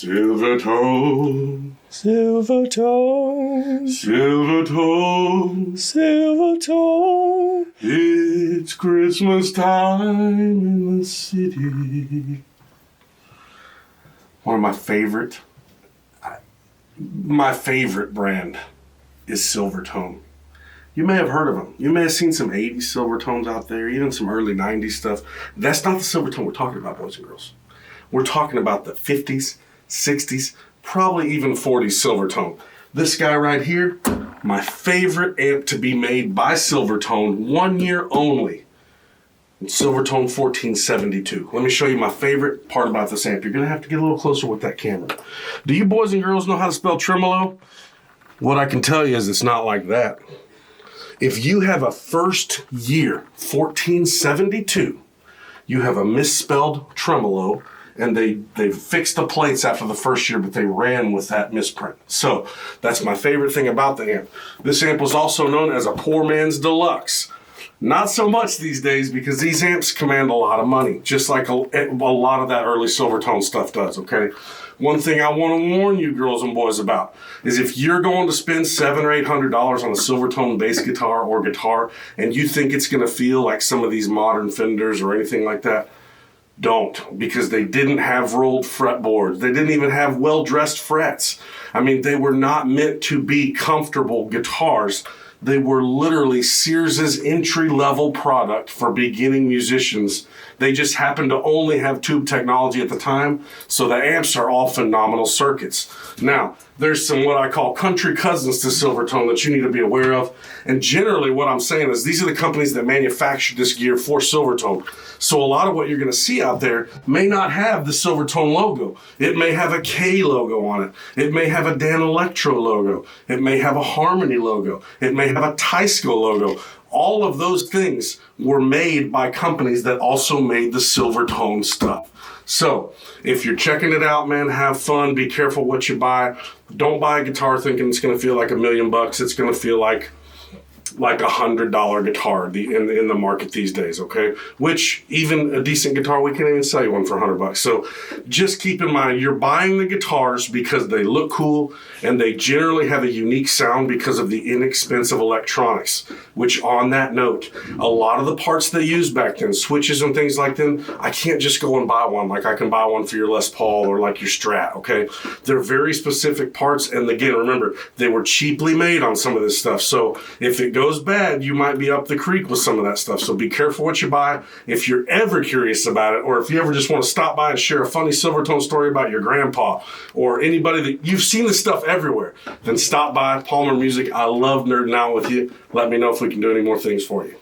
Silvertone, Silvertone, Silvertone, Silvertone. it's Christmas time in the city. One of my favorite brand is Silvertone. You may have heard of them. You may have seen some 80s Silvertones out there, even some early 90s stuff. That's not the Silvertone we're talking about, boys and girls. We're talking about the 50s, 60s, probably even 40s Silvertone. This guy right here, my favorite amp to be made by Silvertone, 1 year only. Silvertone 1472. Let me show you my favorite part about this amp. You're going to have to get a little closer with that camera. Do you boys and girls know how to spell tremolo? What I can tell you is it's not like that. If you have a first year 1472, you have a misspelled tremolo, and they fixed the plates after the first year, but they ran with that misprint. So that's my favorite thing about the amp. This amp was also known as a poor man's deluxe. Not so much these days because these amps command a lot of money, just like a lot of that early Silvertone stuff does, okay? One thing I want to warn you girls and boys about is if you're going to spend $700 or $800 on a Silvertone bass guitar or guitar and you think it's going to feel like some of these modern Fenders or anything like that, don't, because they didn't have rolled fretboards. They didn't even have well-dressed frets. I mean, they were not meant to be comfortable guitars. They were literally Sears's entry-level product for beginning musicians. They just happened to only have tube technology at the time, so the amps are all phenomenal circuits. Now, there's some what I call country cousins to Silvertone that you need to be aware of. And generally what I'm saying is these are the companies that manufacture this gear for Silvertone. So a lot of what you're going to see out there may not have the Silvertone logo. It may have a K logo on it. It may have a Dan Electro logo. It may have a Harmony logo. It may have a Teisco logo. All of those things were made by companies that also made the Silvertone stuff. So if you're checking it out, man, have fun. Be careful what you buy. Don't buy a guitar thinking it's going to feel like $1 million. It's going to feel like $100 guitar in the market these days, okay? Which even a decent guitar, we can't even sell you one for $100. So just keep in mind, you're buying the guitars because they look cool and they generally have a unique sound because of the inexpensive electronics, which on that note, a lot of the parts they used back then, switches and things like that, I can't just go and buy one like I can buy one for your Les Paul or like your Strat, okay? They're very specific parts, and again, remember, they were cheaply made on some of this stuff. So if it goes bad, you might be up the creek with some of that stuff. So be careful what you buy. If you're ever curious about it, or if you ever just want to stop by and share a funny Silvertone story about your grandpa or anybody that you've seen this stuff everywhere, then stop by Palmer Music. I love nerding out with you. Let me know if we can do any more things for you.